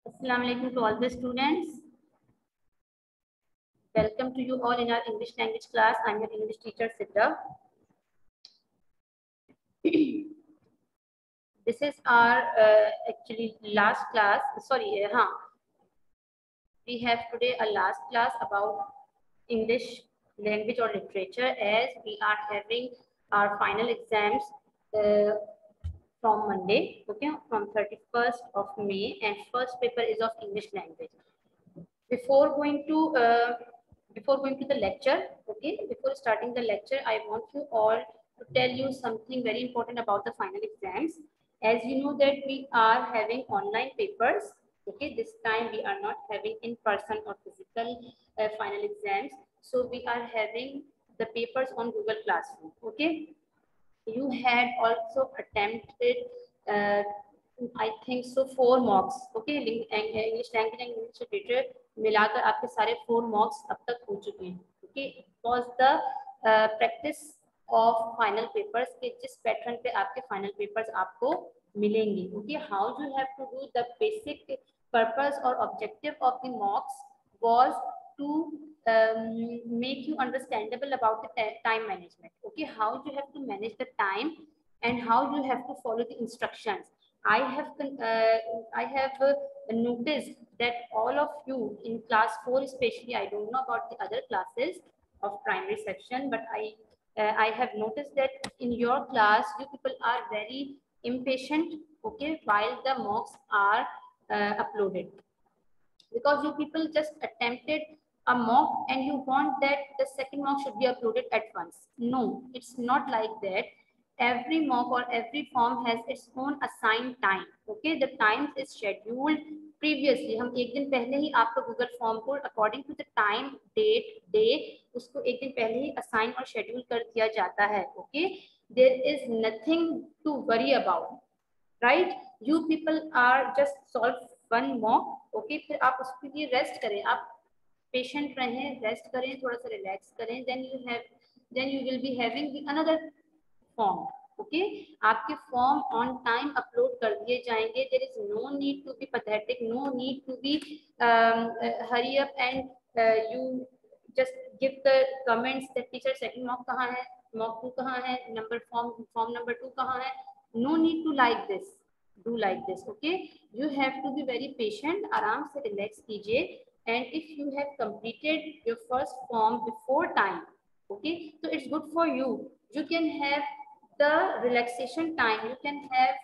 Assalamu alaikum to all the students. Welcome to you all in our English language class. I'm your English teacher Sidra. This is our actually last class. Sorry, we have today a last class about English language or literature, as we are having our final exams from Monday, okay, from 31st of May, and first paper is of English language. Before going to the lecture, okay, before starting the lecture, I want you all to tell you something very important about the final exams. As you know that we are having online papers, okay, this time we are not having in person or physical final exams, so we are having the papers on Google Classroom, okay. You had also attempted I think so 4 mocks, okay, English language and English literature मिलाकर आपके सारे 4 mocks अब तक हो चुके हैं, okay. It was the practice of final papers के जिस पैटर्न पे आपके final papers आपको मिलेंगे, okay. How you have to do the basic purpose or objective of the mocks was to make you understandable about the time management, okay, how you have to manage the time and how you have to follow the instructions. I have noticed that all of you in class 4 especially, I don't know about the other classes of primary section, but I have noticed that in your class you people are very impatient, okay, while the mocks are uploaded, because you people just attempted a mock and you want that the second mock should be uploaded at once. No, it's not like that. Every mock or every form has its own assigned time, okay. The time is scheduled previously. हम एक दिन पहले ही आपका Google form को according to the time, date, day उसको एक दिन पहले ही assign और schedule कर दिया जाता है, okay. There is nothing to worry about, right? You people are just solve one mock, okay. फिर आप उसके लिए रेस्ट करें, आप पेशेंट रहें, रेस्ट करें, थोड़ा सा रिलैक्स करें, then you will be having the another form, okay. आपके फॉर्म ऑन टाइम अपलोड कर दिए जाएंगे. There is no need to be pathetic, no need to be hurry up and you just give the comments that teacher second mock कहाँ है, mock 2 कहाँ है, number form number 2 कहाँ है. No need to like this, do like this, okay. You have to be very patient, आराम से relax कीजिए, and if you have completed your first form before time, okay, so it's good for you. You can have the relaxation time, you can have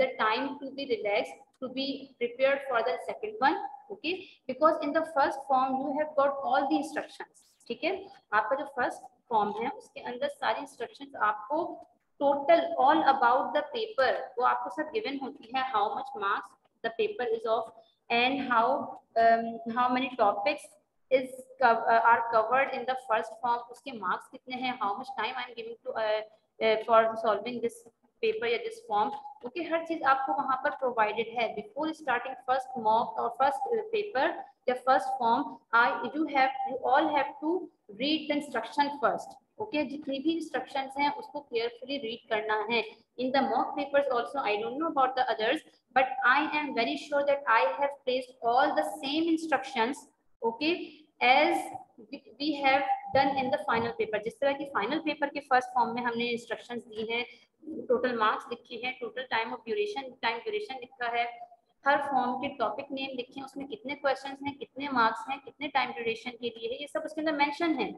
the time to be relaxed, to be prepared for the second one, okay, because in the first form you have got all the instructions, ठीक है. आपका जो first form है उसके अंदर सारी instructions आपको total all about the paper वो आपको सब given होती है, how much marks the paper is of and how many topics are covered in the first form, उसके marks कितने हैं, how much time I am giving to for solving this paper या this form, okay. हर चीज आपको वहाँ पर provided है. Before starting first mock or first paper या first form, you all have to read the instruction first, okay. जितनी भी instructions हैं उसको carefully read करना है. In the mock papers also, I don't know about the others, but I am very sure that I have placed all the same instructions, okay, as we have done in the final paper. जिस तरह की final paper के first form में हमने instructions दी हैं, total marks लिखे हैं, total time duration लिखा है, हर फॉर्म के टॉपिक नेम लिखे हैं, उसमें कितने क्वेश्चंस हैं, कितने मार्क्स हैं, कितने टाइम ड्यूरेशन के लिए है, ये सब उसके अंदर मेंशन है,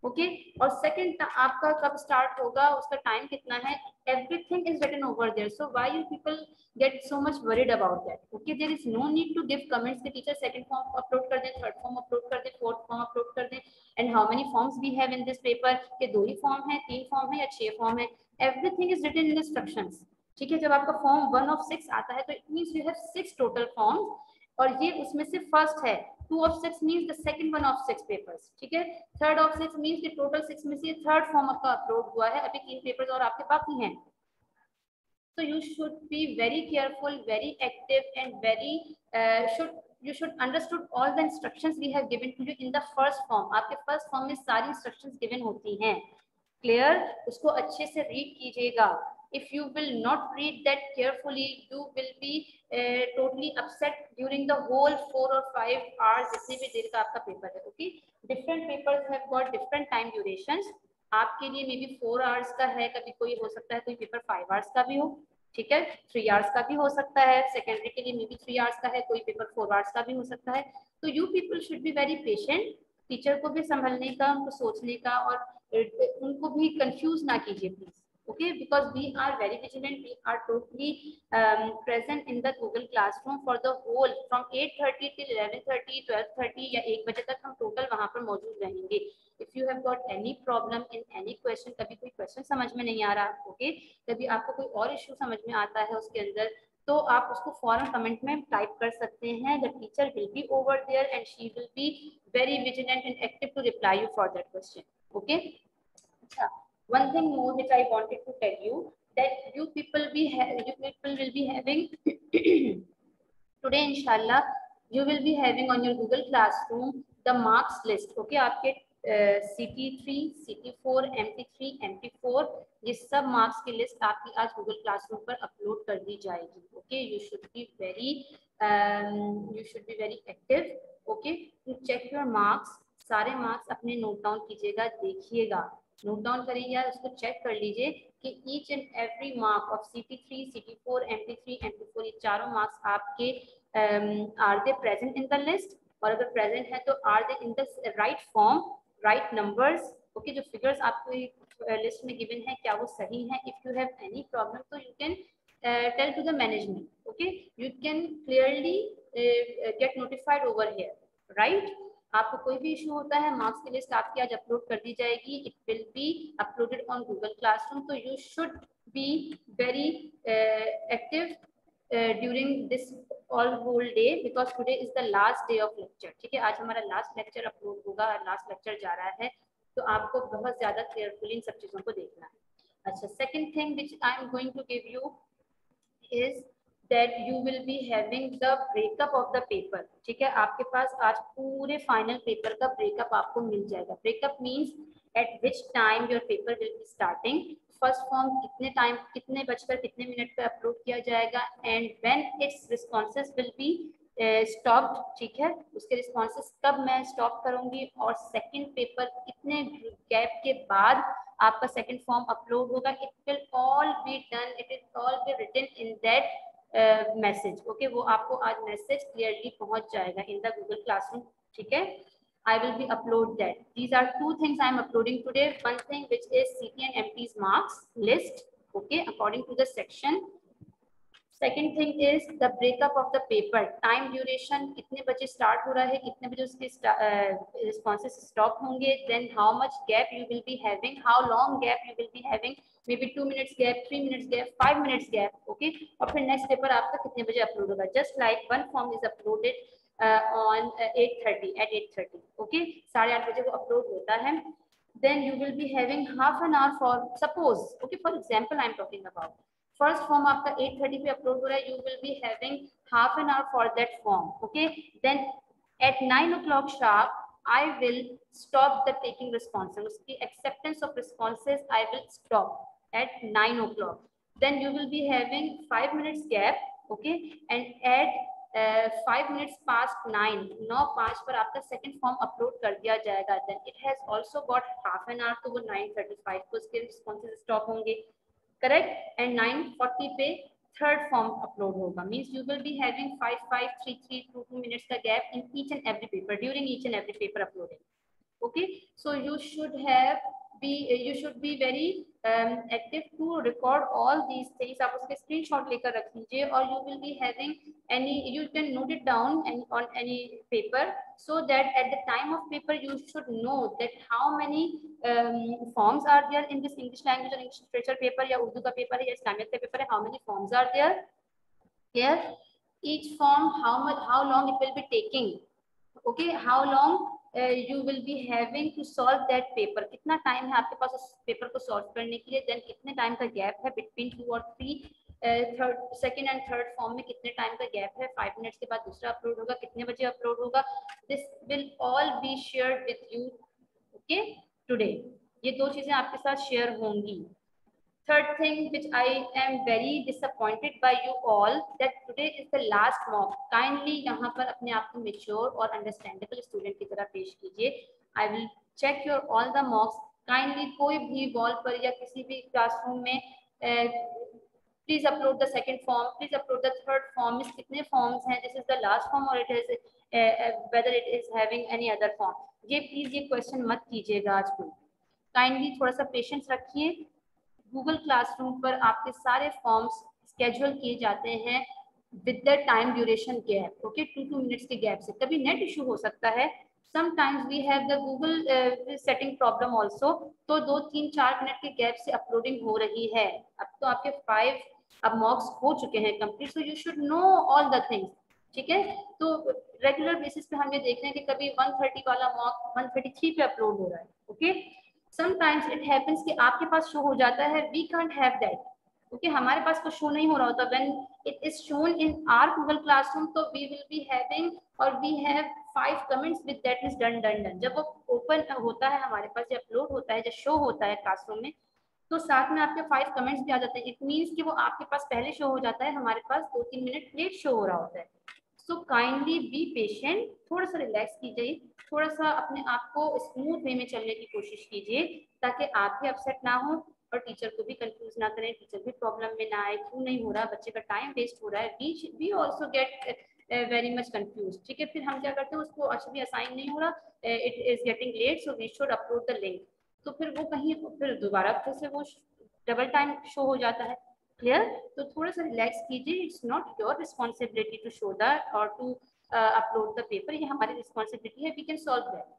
ओके. और सेकंड आपका कब स्टार्ट होगा, उसका टाइम कितना है, everything is written over there. So why you people get so much worried about that, okay. There is no need to give comments कि टीचर सेकंड फॉर्म अपलोड कर दें, थर्ड फॉर्म अपलोड कर दें, fourth form upload कर दें, and how many forms we have in this paper कि 2 ही form है, 3 form है या 6 फॉर्म है. Everything is written in the instructions, ठीक है. जब आपका फॉर्म 1 of 6 आता है तो it means you have 6 total forms, और ये उसमें से फर्स्ट है. 2 of 6 means the second 1 of 6 papers, ठीक है. 3rd of 6 मींस कि टोटल 6 में से थर्ड फॉर्म आपका अपलोड हुआ है, अभी 3 पेपर्स और आपके बाकी हैं. So you should be very careful, very active, and you should understood all the instructions we have given to you in the first form. आपके first form में सारी instructions given होती हैं, clear. उसको अच्छे से read कीजिएगा. if you will not read that carefully, you will be totally upset during the whole 4 or 5 hours जितने भी देर का आपका पेपर है. Okay, different papers have got different time durations. आपके लिए मे बी 4 hours का है, कभी कोई हो सकता है कोई पेपर 5 hours का भी हो, ठीक है, 3 hours का भी हो सकता है, सेकेंडरी के लिए मे बी 3 hours का है, कोई पेपर 4 hours का भी हो सकता है. तो you people should be very patient. Teacher को भी संभलने का, उनको सोचने का, और उनको भी कंफ्यूज ना कीजिए please. Okay, because we are very vigilant, we are totally present in the Google Classroom for the whole from 8:30 till 11:30, 12:30 या 1 बजे तक हम टोटल वहाँ पर मौजूद रहेंगे. If you have got any problem in any question, कभी कोई क्वेश्चन समझ में नहीं आ रहा, okay, कभी आपको कोई और इश्यू समझ में आता है उसके अंदर, तो आप उसको फौरन कमेंट में टाइप कर सकते हैं. The teacher will be over there and she will be very vigilant and active to reply you for that question. Okay, अच्छा, one thing more which I wanted to tell you, that you people will be having today inshallah you will be having on your Google Classroom the marks list. Okay, आपके CT3, CT4, MT3, MT4 ये सब marks की list आपकी आज Google Classroom पर upload कर दी जाएगी. Okay, you should be very active. Okay, to check your marks. सारे मार्क्स अपने नोट डाउन कीजिएगा, देखिएगा, नोट डाउन करिए, उसको चेक कर लीजिए कि each and every mark of CT3, CT4, MT3, MT4 ये चारों मार्क्स आपके are they present in the list, और अगर प्रेजेंट है तो are they in the right form, right numbers. Okay, जो फिगर्स आपको लिस्ट में गिवन है क्या वो सही है. If you have any problem तो you can tell to the management. Okay, you can clearly get notified over here, right. आपको कोई भी इशू होता है, मार्क्स की लिस्ट आपकी आज अपलोड कर दी जाएगी. It will be uploaded on Google classroom. तो you should be very active during this all whole day, because today is the last day of lecture. ठीक है, आज हमारा लास्ट लेक्चर अपलोड होगा, लास्ट लेक्चर जा रहा है, तो आपको बहुत ज्यादा केयरफुली इन सब चीजों को देखना है. अच्छा, second thing which I am going to give you is that you will be having the breakup of the paper. ठीक है, आपके पास आज पूरे फाइनल पेपर का ब्रेकअप आपको मिल जाएगा. Breakup means at which time your paper will be starting, first form कितने time, कितने बजकर कितने मिनट पे अपलोड किया जाएगा, and when it's responses will be stopped. ठीक है, उसके रिस्पॉन्सेज कब मैं स्टॉप करूंगी, और सेकंड पेपर कितने गैप के बाद आपका सेकंड फॉर्म अपलोड होगा. It will all be done, it is all be written in that message. Okay, वो आपको आज मैसेज क्लियरली पहुंच जाएगा इन द गूगल क्लासरूम. ठीक है, I will be upload that. These are two things I am uploading today. One thing which is CT and MT's marks list, okay, according to the section. Second thing is the breakup of the paper. Time duration, कितने बजे start हो रहा है, कितने बजे उसके responses stop होंगे. Then how much gap you will be having, how long gap you will be having, maybe 2 minutes gap, 3 minutes gap, 5 minutes gap, okay. और फिर next paper आपका कितने बजे upload होगा. Just like one form is uploaded on 8:30 at 8:30, okay, 8:30 बजे वो upload होता है. Then you will be having half an hour for, suppose, okay, for example I am talking about first form आपका 8:30 पे अपलोड हो रहा है. You will be having half an hour for that form. Okay, then at 9 o'clock sharp I will stop the taking responses. उसकी acceptance of responses I will stop at 9 o'clock. Then you will be having 5 minutes gap, okay, and at 5 minutes past 9, 9:05 पर आपका second form upload कर दिया जाएगा. Then it has also got half an hour, तो वो 9:35 को उसके responses stop होंगे, करेक्ट. एंड 9:40 पे थर्ड फॉर्म अपलोड होगा. Means you will be having 5, 5, 3, 3, 2, 2 minutes का gap in each and every paper during each and every paper uploading. Okay, so you should be very active to record all these things. आप उसके screenshot लेकर रख लीजिए, और you will be having you can note it down on any paper, so that at the time of paper you should know that how many forms are there in this English language or English literature paper, या उर्दू का paper है या Islamic का paper है. how many forms are there here, each form how long it will be taking, okay, how long you will be having to solve that paper. कितना time है आपके पास उस पेपर को सॉल्व करने के लिए. देन कितने टाइम का गैप है बिटवीन 2 और 3, third, second and third form में कितने टाइम का गैप है. 5 मिनट्स के बाद दूसरा अपलोड होगा, कितने बजे अपलोड होगा. This will all be shared with you, okay, today. ये दो चीजें आपके साथ शेयर होंगी. Third thing which I am very disappointed by you all that today is the last mock. Kindly यहाँ पर अपने आप को mature और understandable student की तरह पेश कीजिए. I will check your all the mocks. Kindly कोई भी wall पर या किसी भी classroom में please upload the second form, please upload the third form. इस कितने forms हैं? This is the last form or it is whether it is having any other form. ये please ये question मत कीजिएगा आज कोई. Kindly थोड़ा सा patience रखिए. गूगल क्लासरूम पर आपके सारे फॉर्म्स स्केड्यूल किए जाते हैं with the time duration gap. Okay, 2 minutes के गैप से. कभी नेट इशू हो सकता है. Sometimes we have the Google setting problem also. तो 2-3-4 मिनट के गैप से अपलोडिंग हो रही है. अब तो आपके 5 अब मॉक्स हो चुके हैं complete, so you should know all the things. ठीक है, तो रेगुलर बेसिस पे हम ये देख रहे हैं कि कभी 130 वाला मॉक 133 पे अपलोड हो रहा है. ओके, sometimes it happens कि आपके पास शो हो जाता है, we can't have that. Okay, हमारे पास तो शो नहीं हो रहा होता. when it is shown in our Google Classroom, तो we will be having or we have 5 comments with that is done. जब वो ओपन होता है हमारे पास, जब अपलोड होता है, जब शो होता है क्लासरूम में, तो साथ में आपके 5 कमेंट्स भी आ जाते हैं. इट मीन्स कि वो आपके पास पहले शो हो जाता है, हमारे पास 2-3 मिनट लेट शो हो रहा होता है. So kindly be patient. थोड़ा सा रिलैक्स कीजिए, थोड़ा सा अपने आप को स्मूथ वे में चलने की कोशिश कीजिए ताकि आप भी अपसेट ना हो और टीचर को भी कंफ्यूज ना करें, टीचर भी प्रॉब्लम में ना आए. क्यों नहीं हो रहा, बच्चे का टाइम वेस्ट हो रहा है. We also get very much confuse. ठीक है, फिर हम क्या करते हैं, उसको अच्छा भी असाइन नहीं हो रहा, it is getting late, so we should upload the link. तो फिर वो कहीं फिर दोबारा फिर से वो डबल टाइम शो हो जाता है. क्लियर? तो थोड़ा सा रिलैक्स कीजिए. It's not your responsibility to show that और टू अपलोड द पेपर. ये हमारी रिस्पॉन्सिबिलिटी है. We can solve that.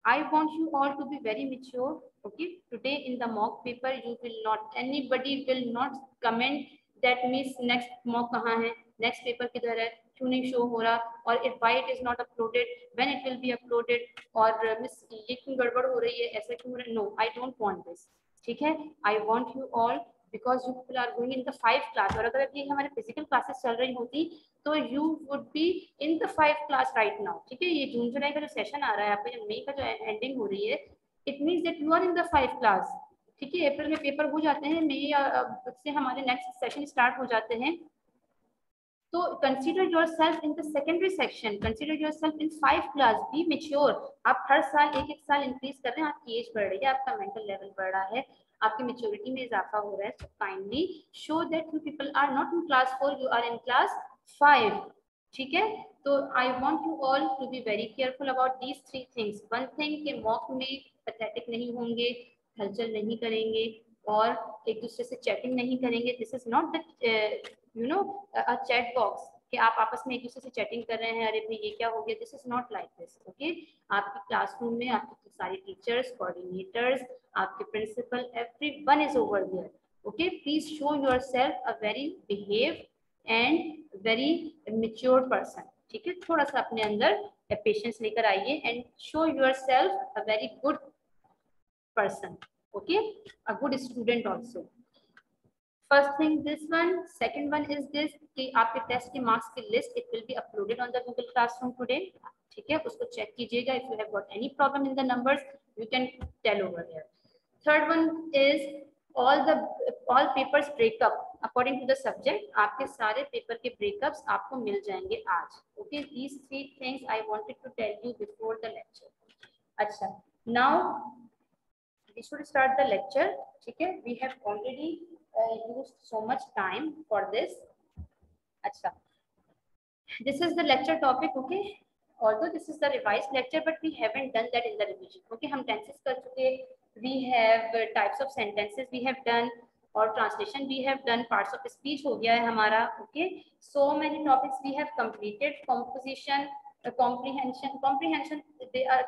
I want you all to be very mature. Okay, today in the mock paper you will not, anybody will not comment that means next mock कहाँ है, next paper किधर है, क्यों नहीं show हो रहा, और if why it is not uploaded, when it will be uploaded, और मिस ये क्यों गड़बड़ हो रही है, ऐसा क्यों हो रहा है. No, I don't want this. ठीक है, I want you all because you people are going in the 5 class. और अगर अभी हमारे फिजिकल क्लासेस चल रही होती तो you would be in the 5 class right now. ठीक है, ये जून जुलाई का जो सेशन आ रहा है आपका, जब मई का जो एंडिंग हो रही है, it means that you are in the 5 class. ठीक है, अप्रैल में पेपर हो जाते हैं, मई से हमारे नेक्स्ट सेशन स्टार्ट हो जाते हैं. तो consider yourself in the secondary section, consider yourself in 5 class, be mature. आप हर साल एक साल इंक्रीज कर रहे हैं, आपकी एज बढ़ रही है, आपका मेंटल लेवल बढ़ रहा है, आपकी मेच्योरिटी में इजाफा हो रहा है. So kindly show that you people are not in class 4, you are in class 5. ठीक है, तो I want you all to be very careful about these 3 things. One thing कि मॉक में पैथेटिक नहीं होंगे, हलचल नहीं करेंगे और एक दूसरे से चैटिंग नहीं करेंगे. This is not the you know a chat box कि आप आपस में एक दूसरे से चैटिंग कर रहे हैं, अरे भाई ये क्या हो गया. This is not like this. Okay, आपके क्लासरूम में आपके सारे टीचर्स, कोऑर्डिनेटर्स, आपके principal, everyone is over there. Okay, please show yourself a very behave and very mature person. ठीक है, थोड़ा सा अपने अंदर पेशेंस लेकर आइए and show yourself a very good person. Okay, a good student also. First thing this one. Second one is this कि आपके टेस्ट के मार्क्स की list it will be uploaded on the Google Classroom today. ठीक है, उसको check कीजिएगा. If you have got any problem in the numbers, you can tell over there. Third one is all papers breakup according to the subject. आपके सारे paper के breakups आपको मिल जाएंगे आज. Okay, these 3 things I wanted to tell you before the lecture. अच्छा, now we should start the lecture. ठीक है, we have already used so much time for this. अच्छा, this is the lecture topic. Okay, although this is the revised lecture but we haven't done that in the revision. Okay, हम tenses कर चुके, we have types of sentences we have done और translation we have done, parts of speech हो गया है हमारा. Okay, so many topics we have completed. Composition, comprehension they are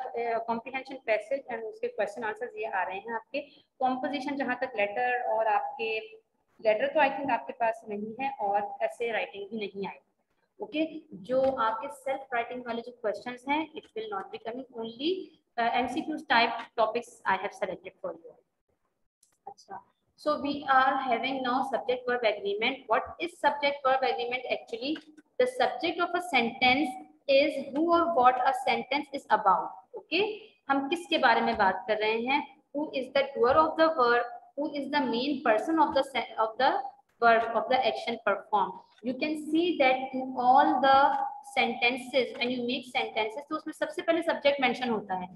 comprehension passage and उसके question answers ये आ रहे हैं आपके. composition जहाँ तक letter और आपके letter तो I think आपके पास नहीं है और essay writing भी नहीं आए. ओके, जो आपके सेल्फ राइटिंग वाले जो क्वेश्चंस हैं it will not be coming, only MCQ type topics I have selected for you. अच्छा, so we are having now subject verb agreement. What is subject verb agreement actually? The subject of a sentence is who or what a sentence is about. Okay, हम किसके बारे में बात कर रहे हैं? Who is the doer of the verb? who is the main person of the verb, of the action performed. You can see that in all the sentences, when you make sentences, तो उसमें सबसे पहले subject mention होता है,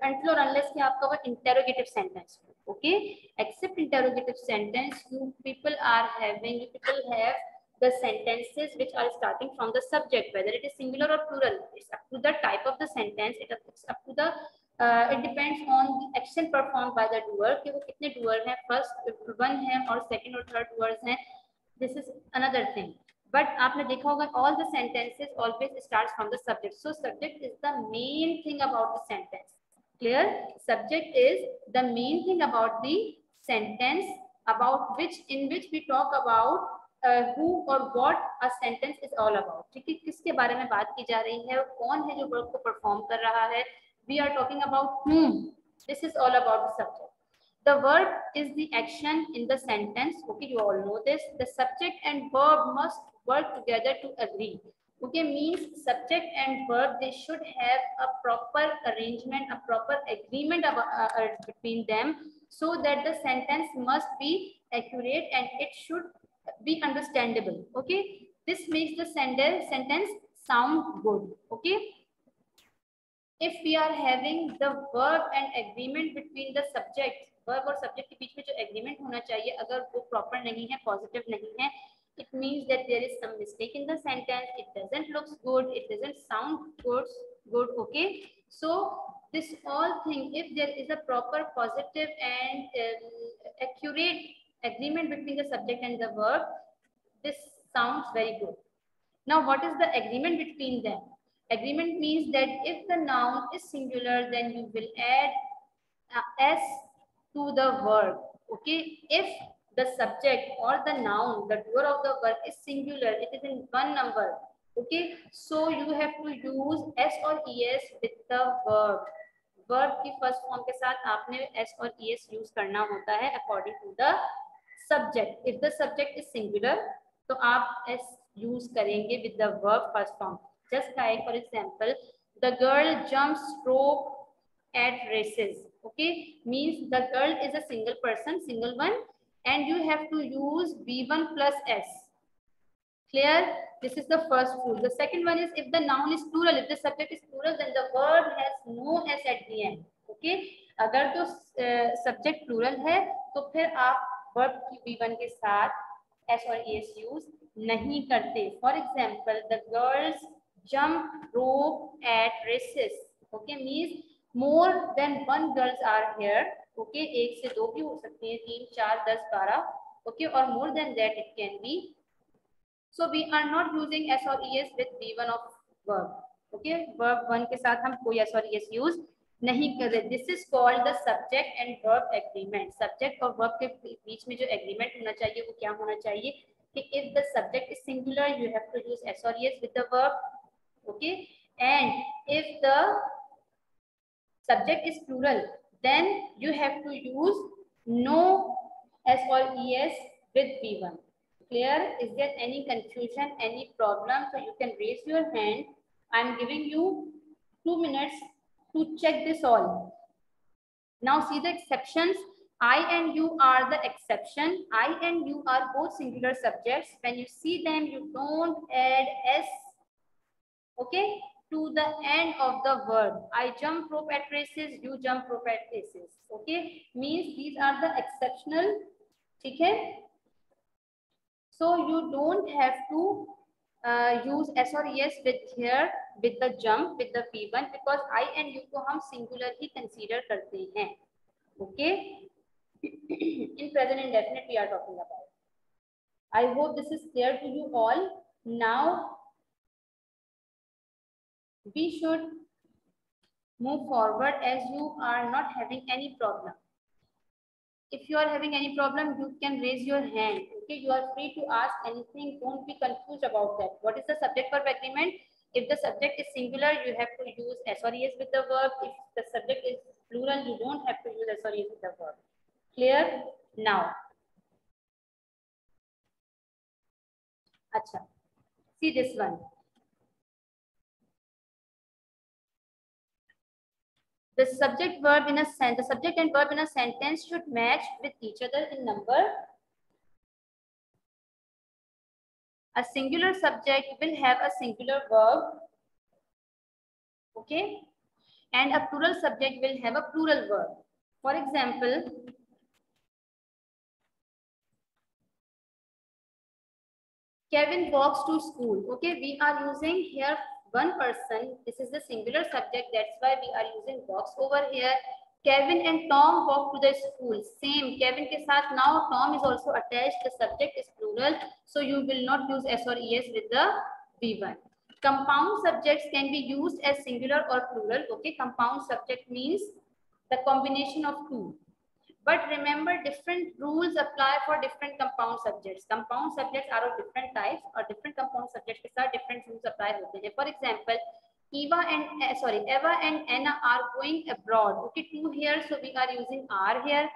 until or unless कि आपका वो interrogative sentence, okay? Except interrogative sentence, you people have the sentences which are starting from the subject, whether it is singular or plural. It's up to the type of the sentence. It's up to the it depends on the action performed by the doer कि वो कितने doer हैं, first one है और second और third doers हैं. This is another thing. But आपने देखा होगा all the sentences always starts from the subject. So subject is the main thing about the sentence. Clear? Subject is the main thing about the sentence, about in which we talk about who or what a sentence is all about. ठीक है, किसके बारे में बात की जा रही है, कौन है जो वर्ब को परफॉर्म कर रहा है. We are talking about whom. This is all about the subject. The verb is the action in the sentence. Okay, you all know this. The subject and verb must work together to agree. Okay, means subject and verb, they should have a proper arrangement, a proper agreement between them, so that the sentence must be accurate and it should be understandable. Okay, this makes the sentence sound good. Okay, if we are having the verb and agreement between the subject, verb और subject के बीच में जो agreement होना चाहिए, अगर वो proper नहीं है, positive नहीं है, it means that there is some mistake in the sentence. It doesn't look good. It doesn't sound good. Okay. So this all thing, if there is a proper positive and accurate agreement between the subject and the verb, this sounds very good. Now, what is the agreement between them? Agreement means that if the noun is singular, then you will add s to the verb. Okay. If the subject or the noun, the doer of the verb is singular, it is in one number. Okay. So you have to use s or es with the verb. Verb की first form के साथ आपने s और es use करना होता है according to the subject. If the subject is singular, तो आप s use करेंगे with the verb first form. Just like, for example, the girl jumps rope at races. Okay, means the girl is a single person, single one, and you have to use V1 plus S. Clear? This is the first rule. The second one is if the noun is plural, if the subject is plural, then the verb has no S at the end. Okay, अगर तो subject plural है, तो फिर आप verb की V1 के साथ S और ES use नहीं करते. For example, the girls jump rope at races. Okay, means more than one girls are here. Okay, एक से दो भी हो सकते हैं, 3, 4, 10, 12. Okay, or more than that it can be. So we are not using S or ES with V1 of verb. Okay, verb 1 के साथ हम कोई S और ES use नहीं कर रहे. This is called the subject and verb agreement. Subject और verb के बीच में जो agreement होना चाहिए वो क्या होना चाहिए कि if the subject is singular, you have to use S or ES with the verb. Okay, and if the subject is plural, then you have to use no S or ES with V1. Clear? Is there any confusion, any problem? So you can raise your hand. I'm giving you 2 minutes to check this all. Now see the exceptions. I and you are the exception. I and you are both singular subjects. When you see them, you don't add S, okay, to the end of the verb. I jump rope at races, you jump rope at races. Okay, means these are the exceptional. Okay. So you don't have to use S or ES with here with the jump with the P1 because I and you को हम singular ही consider करते हैं. Okay. In present indefinite we are talking about. I hope this is clear to you all. Now we should move forward as you are not having any problem. If you are having any problem, you can raise your hand. Okay, you are free to ask anything. Don't be confused about that. What is the subject verb agreement? If the subject is singular, you have to use S or ES with the verb. If the subject is plural, you don't have to use S or ES with the verb. Clear? Now. Acha. See this one. The subject verb in a sentence, the subject and verb in a sentence should match with each other in number. A singular subject will have a singular verb, okay, and a plural subject will have a plural verb. For example, Kevin walks to school. Okay, we are using here one person. This is the singular subject. That's why we are using walks over here. Kevin and Tom walk to the school. Same. Kevin के साथ now Tom is also attached. The subject is plural, so you will not use s or es with the V1. Compound subjects can be used as singular or plural. Okay, compound subject means the combination of two. But remember, different rules apply for different compound subjects. Compound subjects are of different types, or different compound subjects के साथ different rules apply होते हैं. For example, Eva and Anna are going abroad. Okay, two here, so we are using are here.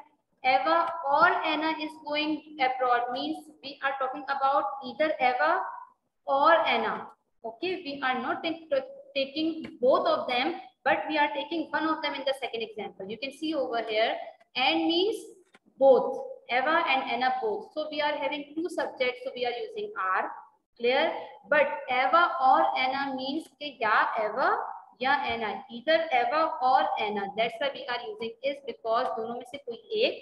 Eva or Anna is going abroad means we are talking about either Eva or Anna. Okay, we are not taking both of them, but we are taking one of them in the second example. You can see over here, and means both, Eva and Anna both. So we are having two subjects, so we are using are. Clear? But Eva or Anna means कि या Eva या Anna, either Eva or Anna. That's why we are using is, because दोनों में से कोई एक.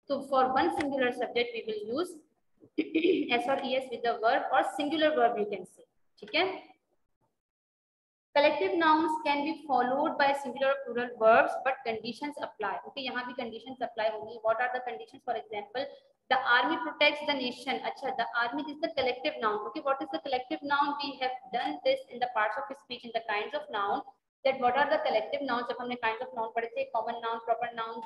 So for one singular subject we will use s or es with the verb or singular verb, you can say. ठीक है? Collective nouns can be followed by singular or plural verbs, but conditions apply. Okay, यहाँ भी conditions apply होंगी. What are the conditions? For example, the army protects the nation. अच्छा, the army is the collective noun. Okay, what is the collective noun? We have done this in the parts of speech in the kinds of noun. That what are the collective nouns? जब हमने kinds of noun पढ़े थे, common noun, proper noun,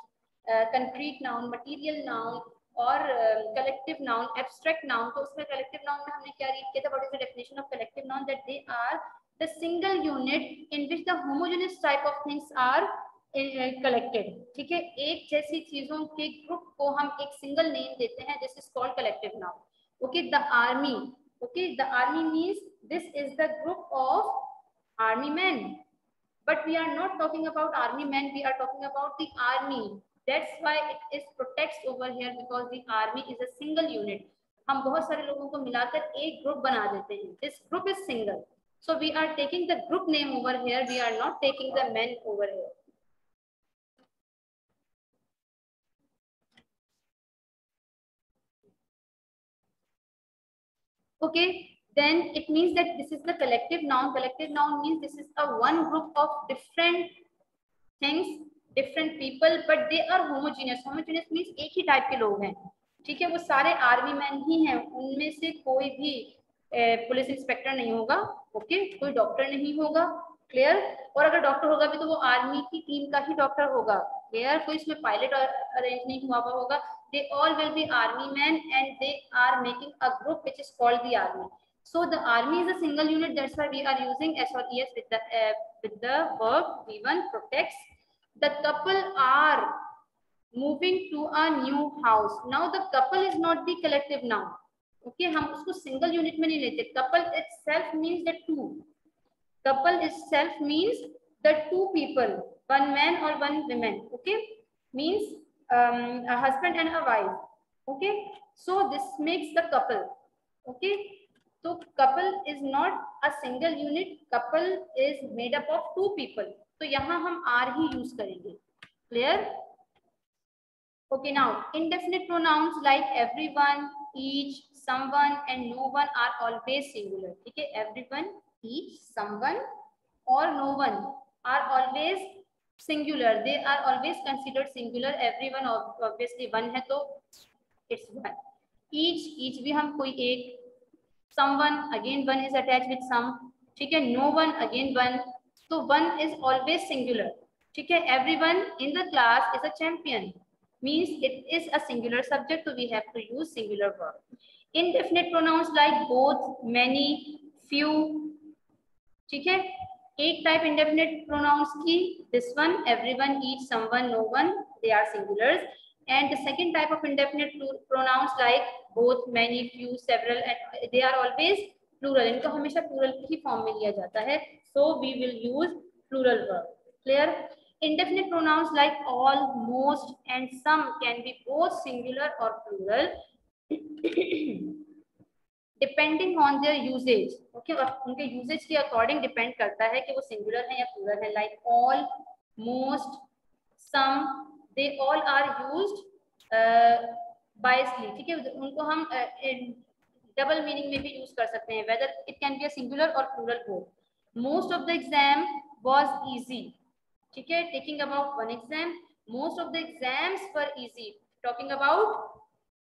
concrete noun, material noun, और collective noun, abstract noun. तो उसमें collective noun में हमने क्या read किया था? What is the definition of collective noun? That they are the single unit in which the homogeneous type of things are collected. ठीक है, एक जैसी चीजों के ग्रुप को हम एक सिंगल नेम देते हैं. This is called collective noun. Okay, the army. Okay, the army means this is the group of army men. But we are not talking about army men. We are talking about the army. That's why it is protects over here, because the army is a single unit. हम बहुत सारे लोगों को मिलाकर एक group बना देते हैं. This group is single. So we are taking the group name over here. We are not taking the men over here. Okay, then it means that this is the collective noun. Collective noun means this is a one group of different things, different people, but they are homogeneous. Homogeneous means एक ही type के लोग हैं. ठीक है, वो सारे army man ही हैं. उनमें से कोई भी पुलिस इंस्पेक्टर नहीं होगा. ओके, कोई डॉक्टर नहीं होगा. क्लियर? और अगर डॉक्टर होगा भी तो वो आर्मी की टीम का ही डॉक्टर होगा. क्लियर? कोई इसमें पायलट अरेंज नहीं हुआ होगा. They all will be army men and they are making a group which is called the army. So the army is a single unit. That's why we are using s or es with the verb V1 protects. The couple are moving to a new house. Now the couple is not the collective noun. Okay, हम उसको single unit में नहीं लेते. Couple itself means the two. Couple itself means the two people, one man or one woman. Okay, means a husband and a wife. Okay, so this makes the couple. Okay, so couple is not a single unit. Couple is made up of two people. तो यहाँ हम are he use करेंगे. Clear? Okay, now indefinite pronouns like everyone, each, someone and no one are always singular. ठीक है, everyone, each, someone or no one are always singular. They are always considered singular. Everyone obviously one है तो it's one. Each भी हम कोई एक. Someone again one is attached with some. ठीक है, no one again one. So one is always singular. ठीक है, everyone in the class is a champion. Means it is a singular subject, so we have to use singular verb. Indefinite pronouns like both, many, few. ठीक है, एक type indefinite pronouns की, this one, everyone, each, someone, no one, they are singulars. And the second type of indefinite pronouns like both, many, few, several, and they are always plural. इनको हमेशा plural की form में लिया जाता है. So we will use plural verb. Clear? Indefinite pronouns like all, most, and some can be both singular or plural depending on their usage. Okay, और उनके usage के according depend करता है कि वो singular है या plural है. Like all, most, some, they all are used biasly. ठीक है, उनको हम double meaning में भी use कर सकते हैं. Whether it can be a singular or plural both. Most of the exam was easy. ठीक है, taking about one exam, most of the exams were easy. Talking about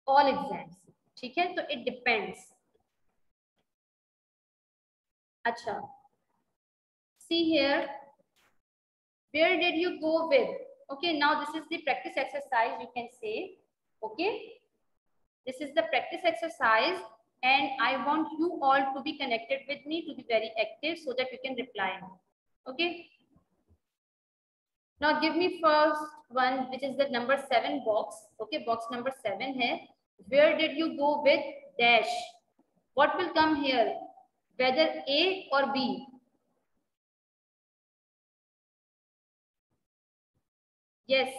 all exams. ठीक है, तो it depends. अच्छा, see here, where did you go with? Okay, now this is the practice exercise, you can say. Okay, this is the practice exercise, and I want you all to be connected with me, to be very active, so that you can reply. Okay, now give me first one, which is the number 7 box. Okay, box number 7 hai. Where did you go with dash? What will come here? Whether A or B? Yes.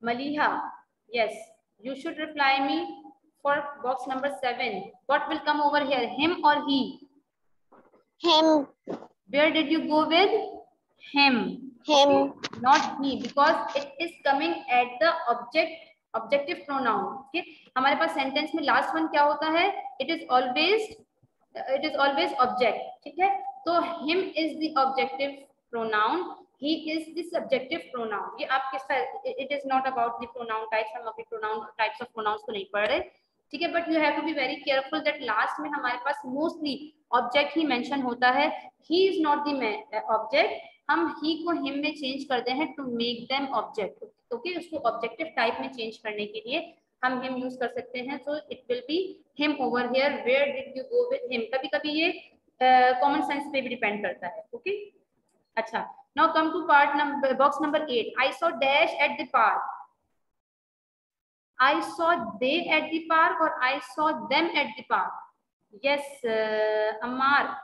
Maliha, yes. You should reply me for box number 7. What will come over here? Him or he? Him. Where did you go with? Him. Him. Okay? Not he, because it is coming at the objective pronoun. Okay? हमारे पास sentence में last one क्या होता है? It is always object. ठीक है? तो him is the objective pronoun. He is the subjective pronoun. ये आप किसका? It is not about the pronoun types. हम अभी pronoun types of pronouns को नहीं पढ़ रहे. ठीक है, but you have to be very careful that last में हमारे पास mostly object ही mention होता है. He is not the object. हम he को him में change करते हैं to make them object. Okay, उसको objective type में change करने के लिए हम him use कर सकते हैं. So it will be him over here. Where did you go with him? कभी कभी ये common sense पे भी depend करता है. Okay, अच्छा. Now come to box number 8. I saw dash at the park. I saw they at the park or I saw them at the park? Yes, Ammar.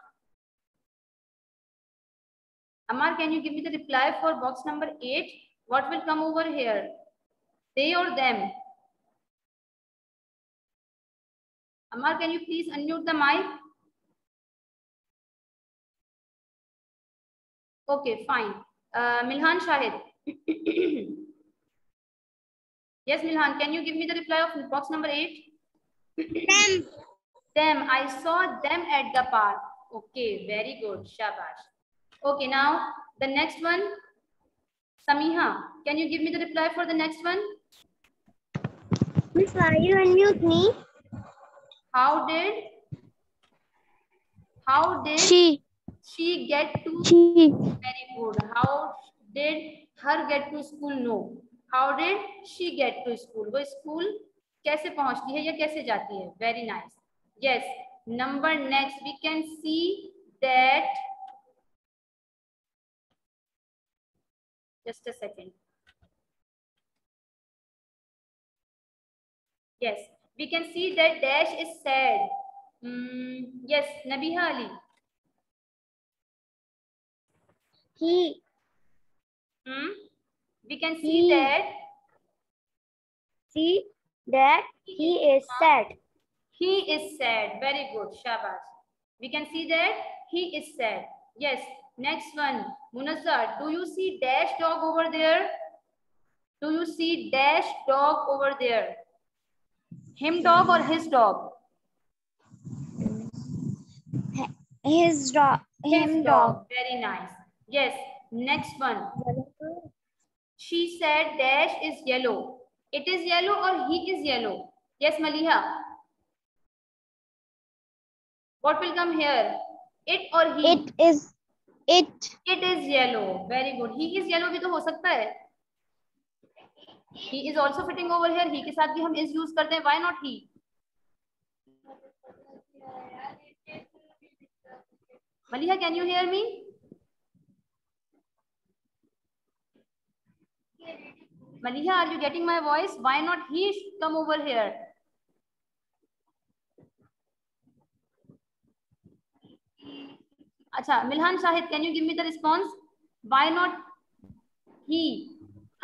Ammar, can you give me the reply for box number 8? What will come over here? They or them? Ammar, can you please unmute the mic? Okay, fine. Milhan Shahid. Yes, Milhan, can you give me the reply of box number 8? Them. Them. I saw them at the park. Okay, very good. Shabash. Okay, now the next one. Samiha, can you give me the reply for the next one? Miss, are you unmute me? How did she get to? Very good. How did her get to school? No. How did she get to school? वो school कैसे पहुंचती है या कैसे जाती है? Very nice. Yes. Number next, we can see that. Just a second. Yes, we can see that dash is sad. Yes, Nabiha Ali. He. We can see that. See that he is sad. He is sad. Very good. Shabash. We can see that he is sad. Yes. Next one. Munazzar, do you see dash dog over there? Do you see dash dog over there? Him dog or his dog? His dog. Him dog. Very nice. Yes. Next one. She said dash is yellow. It is yellow or he is yellow? Yes, Maliha. What will come here? It or he? It is. It. It is yellow. Very good. He is yellow भी तो हो सकता है. He is also fitting over here. He के साथ भी हम is use करते हैं. Why not he? Maliha, can you hear me? Maliha, are you getting my voice? Why not he should come over here? अच्छा Milhan Shahid, can you give me the response? Why not he?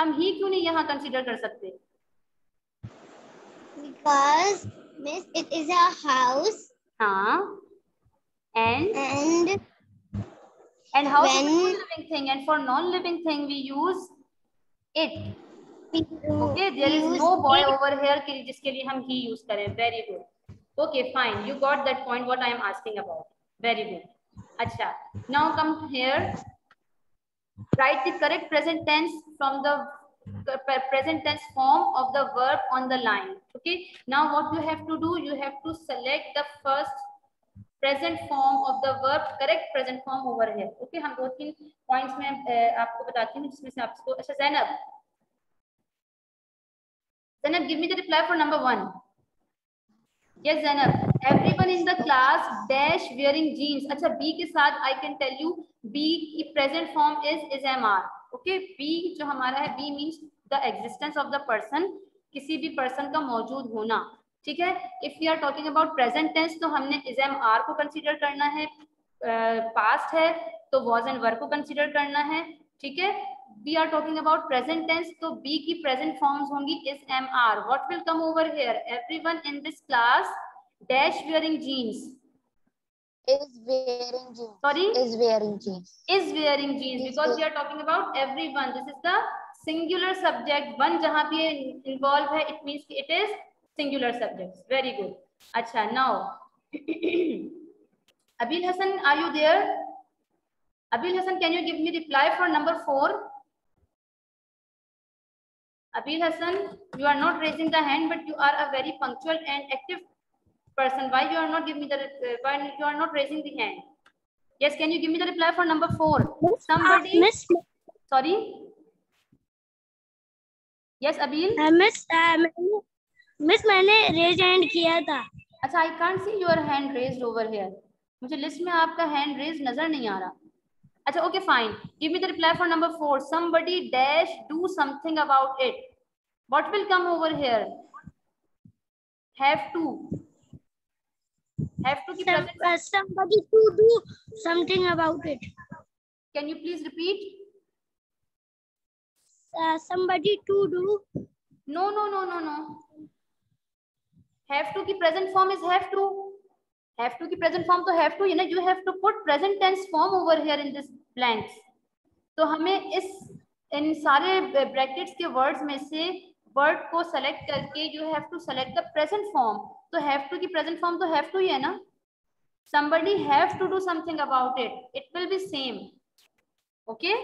हम ही क्यों नहीं यहाँ consider कर सकते? Because miss, it is a house. हाँ, And house is a when non-living thing, and for non-living thing we use it. Okay, there is no boy over here कि जिसके लिए हम he use करें. Very good. Okay, fine. You got that point. What I am asking about. Very good. अच्छा. Now come here. Write the correct present tense from the present tense form of the verb on the line. Okay. Now what you have to do? You have to select the first present form of the verb, correct present form over here. Okay. हम 2-3 points में आपको बताती हूँ जिसमें से आपको अच्छा Zainab, give me the reply for number 1. Yes, Zainab. Everyone in the class dash wearing jeans. अच्छा, B के साथ I can tell you B की present form is MR. Okay, B जो हमारा है B means the existence of the person. किसी भी person का मौजूद होना. ठीक है? If we are talking about present tense तो हमने is MR को consider करना है. Past है तो was and were को consider करना है. ठीक है? We are talking about present tense, तो B की present forms होंगी is MR. What will come over here? Everyone in this class dash wearing jeans. is wearing jeans. Sorry? Is wearing jeans. Is wearing jeans because we are talking about everyone. This is the singular subject. One जहाँ पे involved है, it means it is singular subjects. Very good. अच्छा, now Abil Hassan, are you there? Abil Hassan, can you give me reply for number 4? Abil Hassan, you are not raising the hand, but you are a very punctual and active person. Why you are not giving me the why you are not raising the hand? Yes, can you give me the reply for number 4? Somebody. Sorry. Yes, Abil. Miss मैंने raise hand किया था. अच्छा, I can't see your hand raised over here. मुझे list में आपका hand raised नजर नहीं आ रहा. अच्छा, okay, fine. Give me the reply for number 4. Somebody dash do something about it. What will come over here? Have to. Have to keep present. Somebody to do something about it. Can you please repeat? Somebody to do. No. Have to की present form is have to. Have to की present form तो have to, you have to put present tense form over here in this blanks. तो हमें इन सारे brackets के words में से word को select करके you have to select the present form. तो have to की present form तो have to ही है ना. Somebody have to do something about it. It will be same. Okay?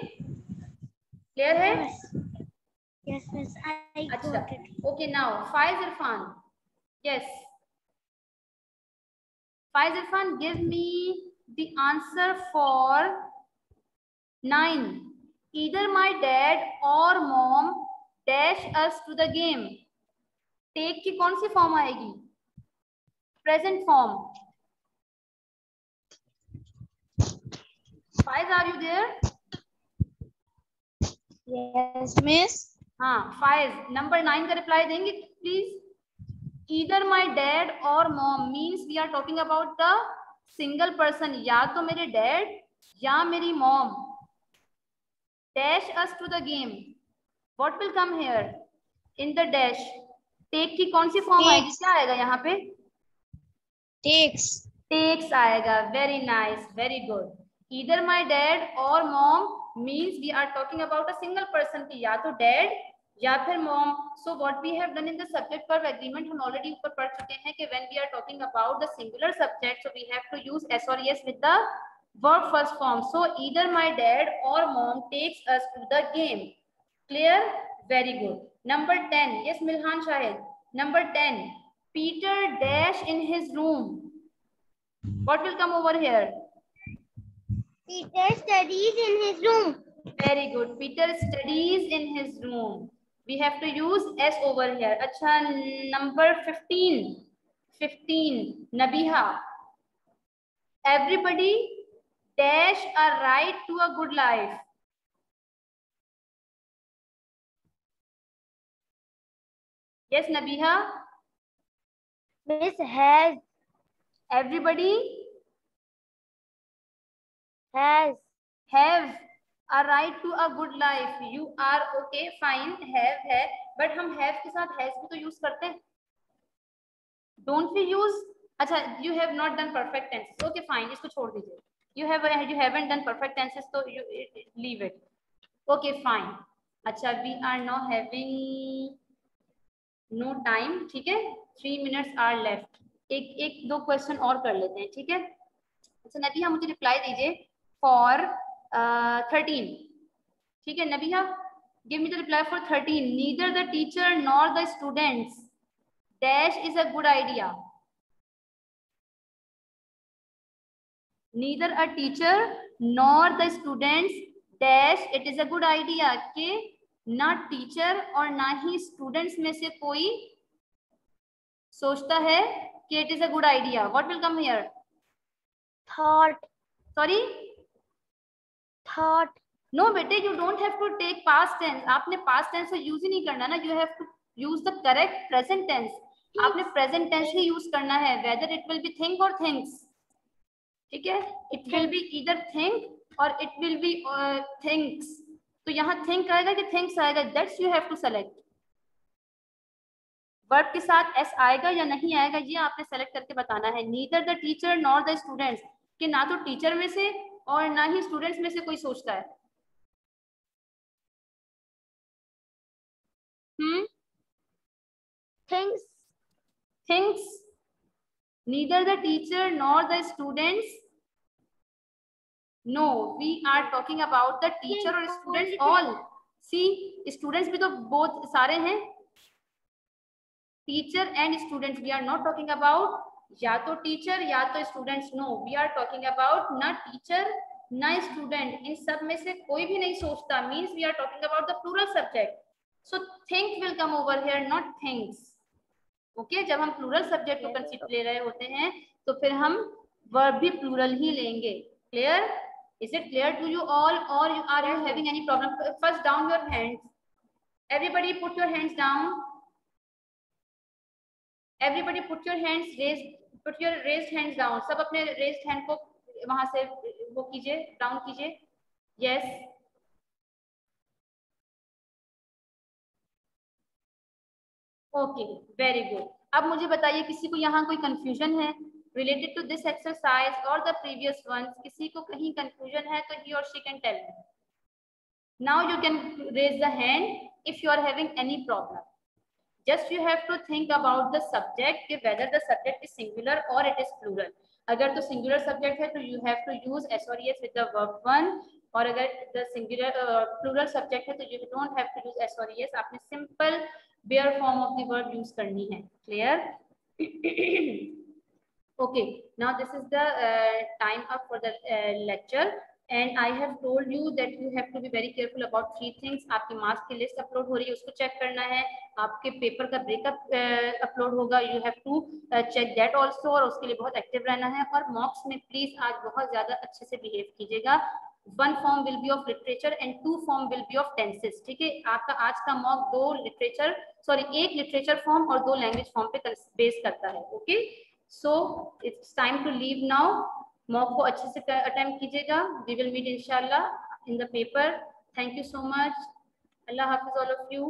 Clear है? Yes, I got it. Okay, now Faiz Irfan. Yes. Faiz Irfan, give me the answer for 9. Either my dad or mom dash us to the game. Take की कौन सी form आएगी? Present form. Faiz, are you there? Yes, miss. हाँ, Faiz, number 9 का reply देंगे please. Either my dad or mom means we are talking about the single person. या तो मेरे dad या मेरी mom dash us to the game. What will come here in the dash? Take की कौन सी form आएगी? क्या आएगा यहाँ पे? Takes आएगा. Very nice, very good. Either my dad or mom means we are talking about a single person की या तो dad या फिर mom. So what we have done in the subject verb agreement हम already ऊपर पढ़ चुके हैं कि when we are talking about the singular subject, so we have to use S or yes with the verb first form. So either my dad or mom takes us to the game. Clear? Very good. Number 10. Yes, Milhan Shahid. Number 10. Peter dash in his room. What will come over here? Peter studies in his room. Very good. Peter studies in his room. We have to use S over here. Acha, number 15. 15. Nabiha. Everybody dash a right to a good life. Yes, Nabiha. Miss has. Everybody Have a right to a good life. You are okay, fine. Have है, but हम have के साथ has भी तो use करते हैं. Don't we use? अच्छा, you have not done perfect tenses. Okay, fine. इसको छोड़ दीजिए. You haven't done perfect tenses, so you leave it. Okay, fine. अच्छा, we are now having no time. ठीक है? 3 minutes are left. एक दो question और कर लेते हैं, ठीक है? अच्छा नबिया, मुझे रिप्लाई दीजिए फॉर 13. ठीक है नबिया, give me the reply for 13. Neither the teacher nor the students dash is a good idea. Neither a teacher nor the students dash it is a good idea. के ना टीचर और ना ही students में से कोई सोचता है कि it is a good idea. What will come here? Thought. Sorry, Thought. No बेटे, you don't have to take past tense. आपने पास्ट टेंस से यूज ही नहीं करना ना. You have to use the correct present tense. आपने present tense ही use करना है, whether it will be think or things. ठीक है, it will be either think or it will be thinks. तो यहाँ थिंक आएगा कि थिंक्स आएगा, that's you have to select. Verb के साथ एस आएगा या नहीं आएगा, ये आपने सेलेक्ट करके बताना है. Neither the teacher nor the students, कि ना तो टीचर में से और ना ही स्टूडेंट्स में से कोई सोचता है. Thinks. Neither the teacher nor the students. No, we are talking about the teacher or students all. See, students भी तो both सारे हैं. Teacher and students. We are not talking about या तो teacher या तो students. No, we are talking about ना teacher ना student. इन सब में से कोई भी नहीं सोचता. Means we are talking about the plural subject. So think will come over here, not things. Okay जब हम प्लूरल सब्जेक्ट को कंसीडर ले रहे होते हैं तो फिर हम वर्ब भी प्लूरल ही लेंगे. Clear? Is it clear to you all or are you having any problem? First down your hands. Everybody put your hands down. Everybody put your hands raised. Put your raised hands down. सब अपने raised hand को वहां से वो कीजिए, down कीजिए. Yes. Okay, very good. अब मुझे बताइए किसी को यहाँ कोई कंफ्यूजन है related to this exercise or the previous ones? किसी को कहीं कंफ्यूजन है तो he or she can tell me. Now you can raise the hand if you are having any problem. Just you have to think about the subject कि whether the subject is singular or it is plural. अगर तो singular subject है तो you have to use S or S with the verb one, और अगर the singular plural subject है तो you don't have to use S or S. आपने simple bare form of the verb use करनी है. Clear? Okay, now this is the time up for the lecture and I have told you that you have to be very careful about 3 things. आपकी marks की list upload हो रही है, उसको check करना है. आपके पेपर का ब्रेकअप अपलोड होगा, you have to check that also, और उसके लिए बहुत एक्टिव रहना है. और मॉक्स में प्लीज आज बहुत ज्यादा अच्छे से बिहेव कीजिएगा. 1 form will be of literature and 2 form will be of tenses. ठीक है, आपका आज का मॉक 2 लिटरेचर एक लिटरेचर फॉर्म और 2 लैंग्वेज फॉर्म पे बेस करता है. Okay, so it's time to leave now. Mock को अच्छे से अटेम्प्ट कीजिएगा. वी विल मीट इंशाल्लाह in the paper. Thank you so much. अल्लाह हाफिज ऑल ऑफ यू.